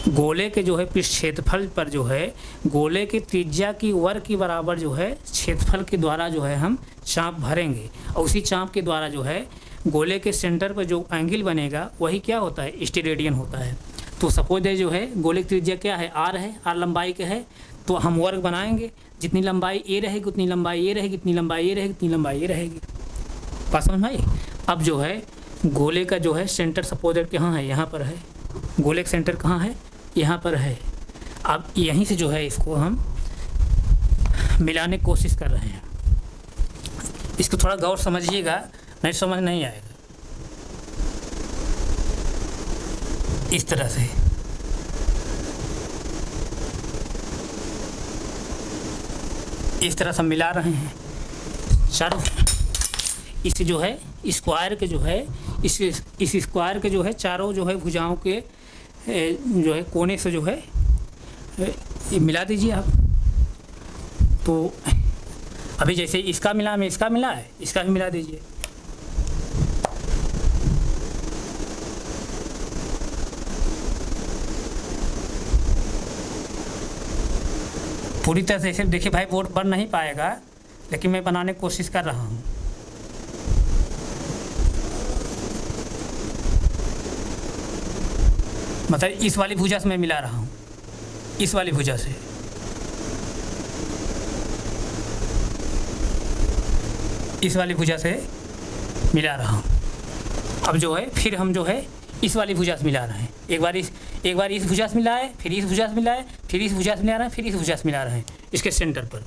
गोले के जो है पृष्ठ क्षेत्रफल पर जो है गोले के त्रिज्या की वर्ग के बराबर जो है क्षेत्रफल के द्वारा जो है हम चाप भरेंगे, और उसी चाप के द्वारा जो है गोले के सेंटर पर जो एंगल बनेगा वही क्या होता है, स्टेरेडियन होता है। तो सपोज दैट जो है गोले की त्रिज्या क्या है, आर है, आर लंबाई का है, तो हम वर्ग बनाएंगे, जितनी लंबाई ए रहेगी उतनी लंबाई ये रहेगी, इतनी लंबाई ये रहेगी, इतनी लंबाई ये रहेगी। बात समझ में आई। अब जो है गोले का जो है सेंटर सपोज दैट कहाँ है, यहाँ पर है, गोले का सेंटर कहाँ है, यहाँ पर है। अब यहीं से जो है इसको हम मिलाने की कोशिश कर रहे हैं। इसको थोड़ा गौर समझिएगा, नहीं समझ नहीं आएगा। इस तरह से हम मिला रहे हैं चारों। इस जो है स्क्वायर के जो है इस स्क्वायर के जो है चारों जो है भुजाओं के जो है कोने से जो है ये मिला दीजिए आप। तो अभी जैसे इसका मिला में इसका मिला है, इसका भी मिला दीजिए। पूरी तरह से देखिए भाई, बोर्ड बन नहीं पाएगा, लेकिन मैं बनाने की कोशिश कर रहा हूँ। मतलब इस वाली भुजा से मैं मिला रहा हूँ, इस वाली भुजा से, इस वाली भुजा से मिला रहा हूँ। अब जो है फिर हम जो है इस वाली भुजा से मिला रहे हैं। एक बार इस भुजा से मिलाए, फिर इस भुजा से मिलाए, फिर इस भुजा से मिला रहे हैं, फिर इस भुजा से मिला रहे हैं इसके सेंटर पर।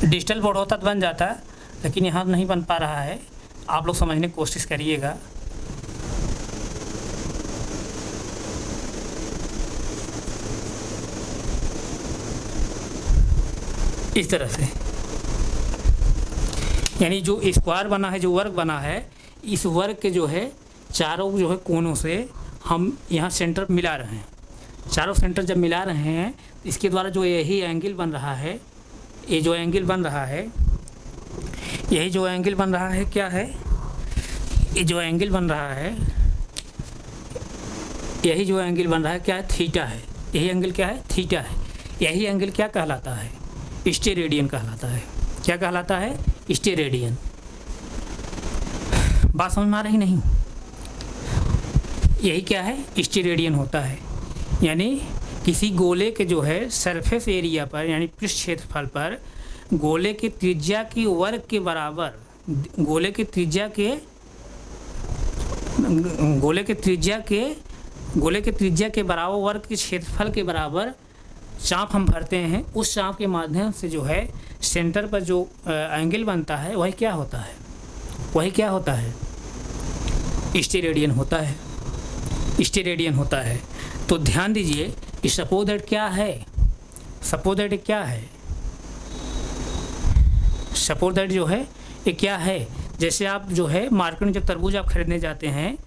डिजिटल बोर्ड होता तो बन जाता, लेकिन यहाँ नहीं बन पा रहा है। आप लोग समझने की कोशिश करिएगा। इस तरह से, यानी जो स्क्वायर बना है, जो वर्ग बना है, इस वर्ग के जो है चारों जो है कोनों से हम यहाँ सेंटर मिला रहे हैं। चारों सेंटर जब मिला रहे हैं, इसके द्वारा जो यही एंगल बन रहा है, ये जो एंगल बन रहा है, यही जो एंगल बन रहा है क्या है, ये जो एंगल बन रहा है, यही जो एंगल बन रहा है क्या है, थीटा है। यही एंगल क्या है, थीटा है। यही एंगल क्या कहलाता है, स्टेरेडियन कहलाता है। क्या कहलाता है, स्टेरेडियन। बात समझ में आ रही नहीं? यही क्या है, स्टेरेडियन होता है। यानी किसी गोले के जो है सरफेस एरिया पर, यानी पृष्ठ क्षेत्रफल पर गोले की त्रिज्या की वर्ग के बराबर, गोले की त्रिज्या के बराबर वर्ग के क्षेत्रफल के बराबर चाप हम भरते हैं। उस चाप के माध्यम से जो है सेंटर पर जो एंगल बनता है, वही क्या होता है, वही क्या होता है, स्टेरेडियन होता है। स्टेरेडियन होता है। तो ध्यान दीजिए कि सपोज दैट क्या है, सपोज दैट क्या है, सपोज दैट जो है ये क्या है। जैसे आप जो है मार्केट में जब तरबूज आप खरीदने जाते हैं,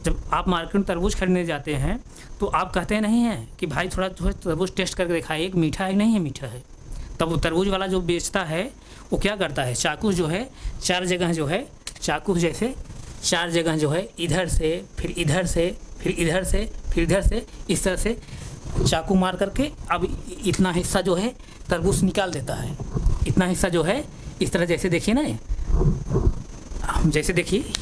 जब आप मार्केट में तरबूज खरीदने जाते हैं तो आप कहते नहीं हैं कि भाई थोड़ा तरबूज टेस्ट करके दिखाइए, एक मीठा है नहीं है, मीठा है। तब वो तरबूज वाला जो बेचता है वो क्या करता है, चाकू जो है चार जगह जो है, चाकू जैसे चार जगह जो है, इधर से फिर इधर से फिर इधर से फिर इधर से, इस तरह से चाकू मार करके अब इतना हिस्सा जो है तरबूज निकाल देता है। इतना हिस्सा जो है इस तरह, जैसे देखिए ना, जैसे देखिए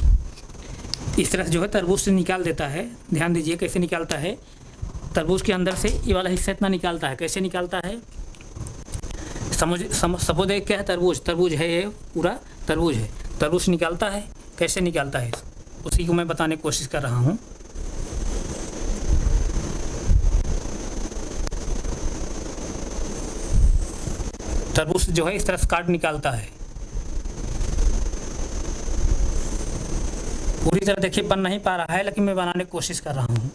इस तरह जो है तरबूज से निकाल देता है। ध्यान दीजिए कैसे निकालता है, तरबूज के अंदर से ये वाला हिस्सा इतना निकालता है। कैसे निकालता है, सपोज क्या है, तरबूज है, ये पूरा तरबूज है, तरबूज निकालता है। कैसे निकालता है उसी को मैं बताने की कोशिश कर रहा हूँ। तरबूज जो है इस तरह से काट निकालता है। पूरी तरह देखिए बन नहीं पा रहा है, लेकिन मैं बनाने की कोशिश कर रहा हूँ।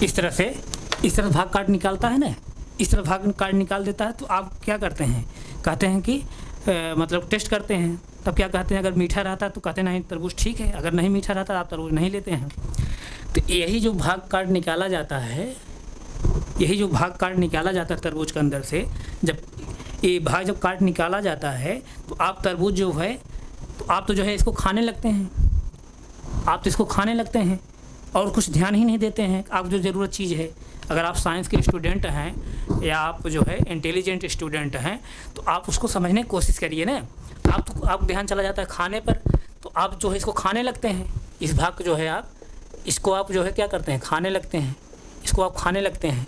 इस तरह भाग काट निकालता है ना, इस तरह भाग काट निकाल देता है। तो आप क्या करते हैं, कहते हैं कि मतलब टेस्ट करते हैं। तब क्या कहते हैं, अगर मीठा रहता तो कहते नहीं तरबूज ठीक है, अगर नहीं मीठा रहता आप तरबूज नहीं लेते हैं। तो यही जो भाग काट निकाला जाता है, यही जो भाग काट निकाला जाता है तरबूज के अंदर से, जब ये भाग जब काट निकाला जाता है तो आप तरबूज जो है, तो आप तो जो है इसको खाने लगते हैं, आप तो इसको खाने लगते हैं और कुछ ध्यान ही नहीं देते हैं आप जो ज़रूरत चीज़ है। अगर आप साइंस के स्टूडेंट हैं या आप जो है इंटेलिजेंट स्टूडेंट हैं तो आप उसको समझने की कोशिश करिए ना। आप ध्यान चला जाता है खाने पर, तो आप जो है इसको खाने लगते हैं। इस भाग जो है इसको आप जो है क्या करते हैं, खाने लगते हैं। इसको आप खाने लगते हैं,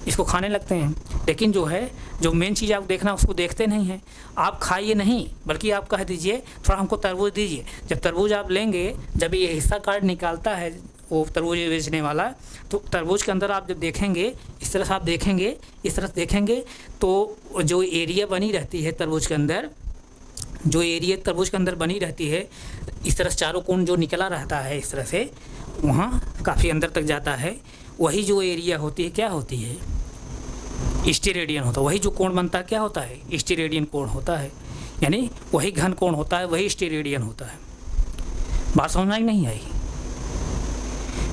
इसको खाने लगते हैं। लेकिन जो है जो मेन चीज़ आप देखना उसको देखते नहीं हैं। आप खाइए नहीं, बल्कि आप कह दीजिए थोड़ा हमको तरबूज दीजिए। जब तरबूज आप लेंगे, जब ये हिस्सा काट निकालता है वो तरबूज बेचने वाला, तो तरबूज के अंदर आप जब देखेंगे, इस तरह से आप देखेंगे, इस तरह से देखेंगे, तो जो एरिया बनी रहती है तरबूज के अंदर, जो एरिया तरबूज के अंदर बनी रहती है, इस तरह से चारों कोण जो निकला रहता है इस तरह से, वहाँ काफ़ी अंदर तक जाता है। वही जो एरिया होती है क्या होती है, स्टेरेडियन होता है। वही जो कोण बनता है क्या होता है, स्टेरेडियन कोण होता है। यानी वही घन कोण होता है, वही स्टेरेडियन होता है। बात समझ में नहीं आई?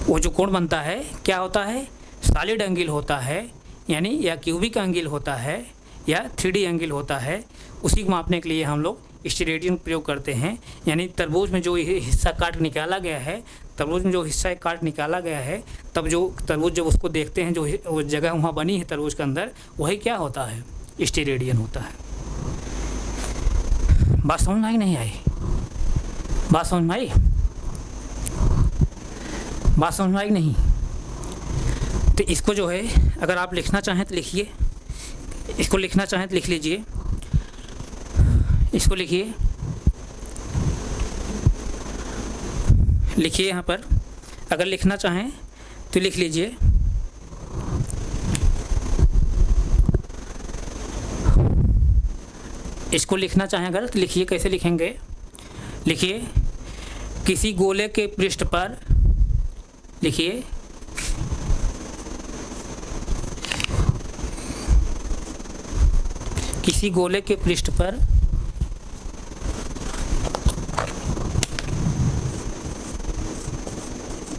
वो जो कोण बनता है क्या होता है, सॉलिड एंगल होता है, यानी या क्यूबिक एंगल होता है या 3D एंगल होता है। उसी को मापने के लिए हम लोग स्टेरेडियन प्रयोग करते हैं। यानी तरबूज में जो हिस्सा काट निकाला गया है, तरबूज में जो हिस्सा काट निकाला गया है, तब जो तरबूज जब उसको देखते हैं, जो जगह वहाँ बनी है तरबूज के अंदर, वही क्या होता है, स्टेरेडियन होता है। बात समझ में आई नहीं आई? बात समझ में आई? बात समझ में आई नहीं? तो इसको जो है अगर आप लिखना चाहें तो लिखिए, इसको लिखना चाहें तो लिख लीजिए, इसको लिखिए, लिखिए यहाँ पर, अगर लिखना चाहें तो लिख लीजिए। इसको लिखना चाहें अगर तो लिखिए, कैसे लिखेंगे? लिखिए किसी गोले के पृष्ठ पर, लिखिए किसी गोले के पृष्ठ पर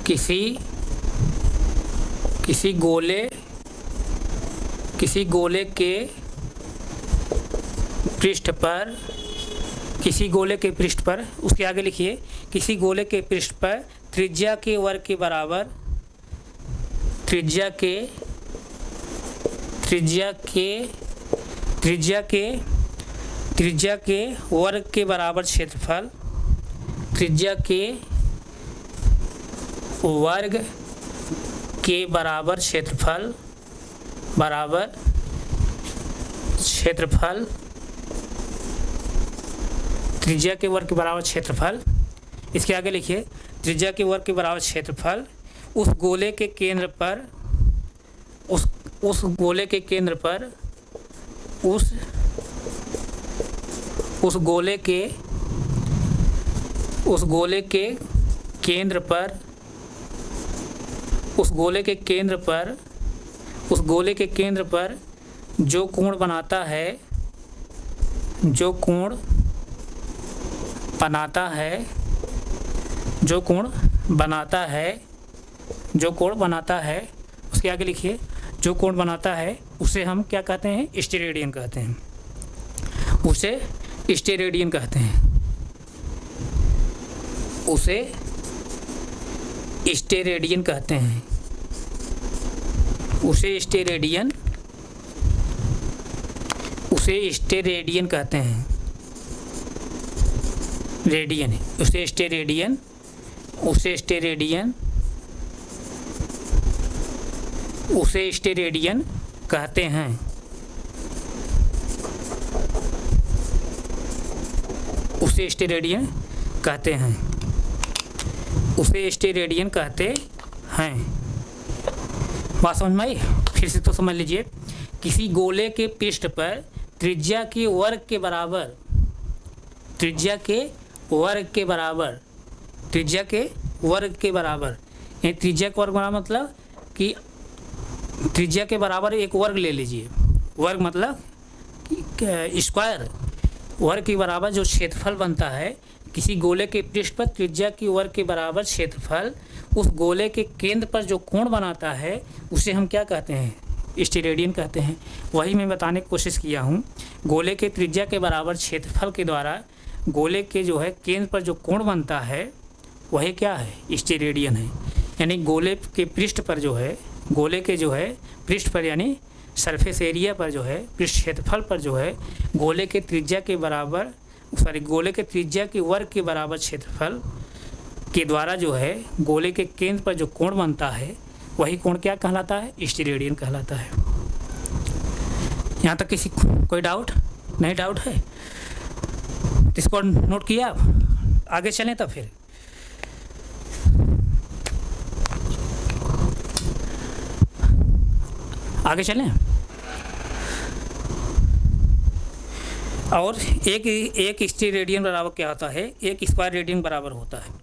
किसी गोले के पृष्ठ पर, किसी गोले के पृष्ठ पर, उसके आगे लिखिए किसी गोले के पृष्ठ पर त्रिज्या के वर्ग के बराबर, त्रिज्या के वर्ग के बराबर क्षेत्रफल, त्रिज्या के वर्ग के बराबर क्षेत्रफल, त्रिज्या के वर्ग के बराबर क्षेत्रफल। इसके आगे लिखिए त्रिज्या के वर्ग के बराबर क्षेत्रफल उस गोले के केंद्र पर, उस गोले के केंद्र पर, उस गोले के केंद्र पर, उस गोले के केंद्र पर जो कोण बनाता है, जो कोण बनाता है, उसके आगे लिखिए जो कोण बनाता है उसे हम क्या कहते हैं? स्टेरेडियन कहते हैं, उसे स्टेरेडियन कहते हैं, उसे स्टेरेडियन कहते हैं, उसे स्टेरेडियन कहते हैं, रेडियन, उसे स्टेरेडियन कहते हैं। उसे स्टेरेडियन कहते हैं, उसे स्टेरेडियन कहते हैं। बात समझ में आई? फिर से तो समझ लीजिए किसी गोले के पृष्ठ पर त्रिज्या के वर्ग के बराबर, त्रिज्या के वर्ग के बराबर, त्रिज्या के वर्ग के बराबर, यानी त्रिज्या का वर्ग बराबर मतलब कि त्रिज्या के बराबर एक वर्ग ले लीजिए, वर्ग मतलब स्क्वायर, वर्ग के बराबर जो क्षेत्रफल बनता है किसी गोले के पृष्ठ पर त्रिज्या की वर्ग के बराबर क्षेत्रफल उस गोले के केंद्र पर जो कोण बनाता है उसे हम क्या कहते हैं? स्टेरेडियन कहते हैं। वही मैं बताने की कोशिश किया हूँ, गोले के त्रिज्या के बराबर क्षेत्रफल के द्वारा गोले के जो है केंद्र पर जो कोण बनता है वही क्या है? स्टेरेडियन है। यानी गोले के पृष्ठ पर जो है, गोले के जो है पृष्ठ पर यानी सरफेस एरिया पर जो है, पृष्ठ क्षेत्रफल पर जो है गोले के त्रिज्या के बराबर, गोले के त्रिज्या के वर्ग के बराबर क्षेत्रफल के द्वारा जो है गोले के केंद्र पर जो कोण बनता है वही कोण क्या कहलाता है? स्टेरेडियन कहलाता है। यहाँ तक किसी कोई डाउट नहीं? डाउट है तो इसको नोट किया आप? आगे चलें तब फिर। आगे चलें। और एक स्टेरेडियन बराबर क्या होता है? एक स्क्वायर रेडियन बराबर होता है।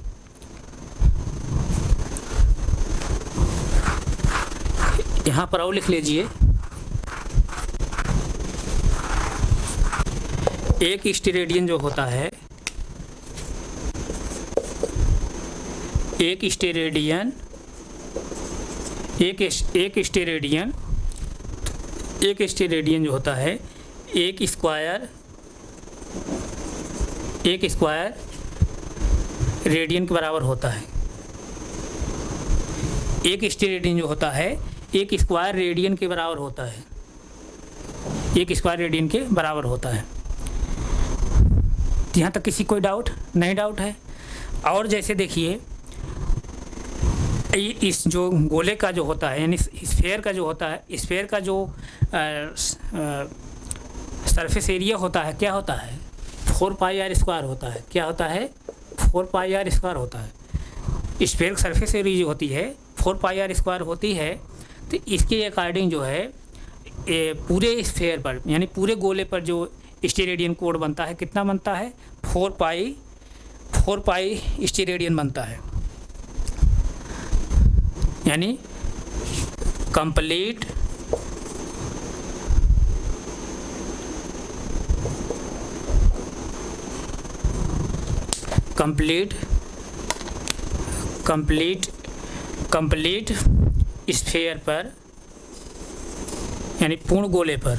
यहाँ पर और लिख लीजिए एक स्टेरेडियन जो होता है, एक स्टेरेडियन जो होता है एक स्क्वायर रेडियन के बराबर होता है। एक स्टेरेडियन जो होता है एक स्क्वायर रेडियन के बराबर होता है, एक स्क्वायर रेडियन के बराबर होता है। यहाँ तक किसी कोई डाउट नहीं? डाउट है। और जैसे देखिए इस जो गोले का जो होता है यानी स्फेयर का जो होता है, स्फेयर का जो सरफेस एरिया होता है क्या होता है? 4 पाई आर स्क्वायर होता है। क्या होता है? 4 पाई आर स्क्वायर होता है। स्फेयर सरफेस एरिया जो होती है 4 पाई आर स्क्वायर होती है। तो इसके अकॉर्डिंग जो है पूरे स्फेयर पर यानी पूरे गोले पर जो स्टेरेडियन कोड बनता है कितना बनता है? 4 पाई स्टेरेडियन बनता है। यानी कंप्लीट स्फेयर पर यानी पूर्ण गोले पर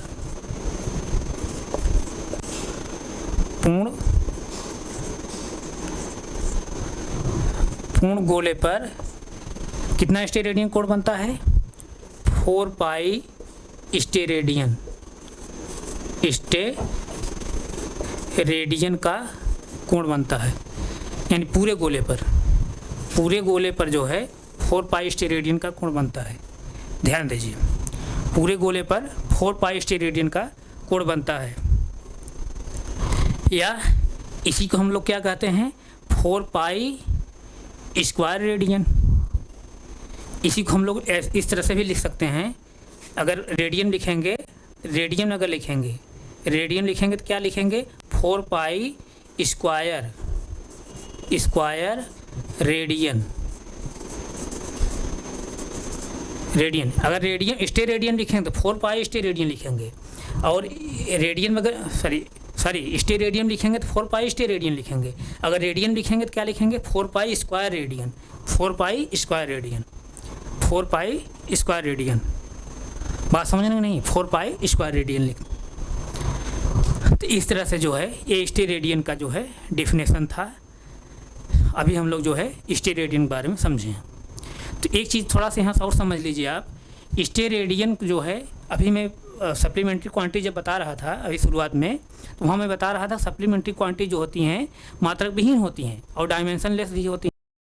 पूर्ण गोले पर कितना स्टेरेडियन कोण बनता है? 4 पाई स्टेरेडियन का कोण बनता है। यानी पूरे गोले पर जो है 4 पाई स्टेरेडियन का कोण बनता है। ध्यान दीजिए, पूरे गोले पर 4 पाई स्टेरेडियन का कोण बनता है। या इसी को हम लोग क्या कहते हैं? 4 पाई स्क्वायर रेडियन। इसी को हम लोग इस तरह से भी लिख सकते हैं। अगर रेडियन लिखेंगे तो क्या लिखेंगे? 4 पाई स्क्वायर रेडियन। अगर स्टेरेडियन लिखेंगे तो 4 पाई स्टेरेडियन लिखेंगे। और रेडियन में अगर स्टेरेडियन लिखेंगे तो 4 पाई स्टेरेडियन लिखेंगे। अगर रेडियन लिखेंगे तो क्या लिखेंगे? 4 pi square radian. 4 pi square radian. बात समझने में नहीं? 4 पाई स्क्वायर रेडियन लिख। तो इस तरह से जो है ये स्टेरेडियन का जो है डेफिनेशन था। अभी हम लोग जो है स्टेरेडियन के बारे में समझे। तो एक चीज़ थोड़ा सा यहाँ से और समझ लीजिए आप। स्टेरेडियन जो है अभी मैं सप्लीमेंट्री क्वांटिटी जब बता रहा था अभी शुरुआत में, तो वहाँ मैं बता रहा था सप्लीमेंट्री क्वांटिटी जो होती हैं मात्रक विहीन होती हैं और डायमेंशनलेस भी होती हैं।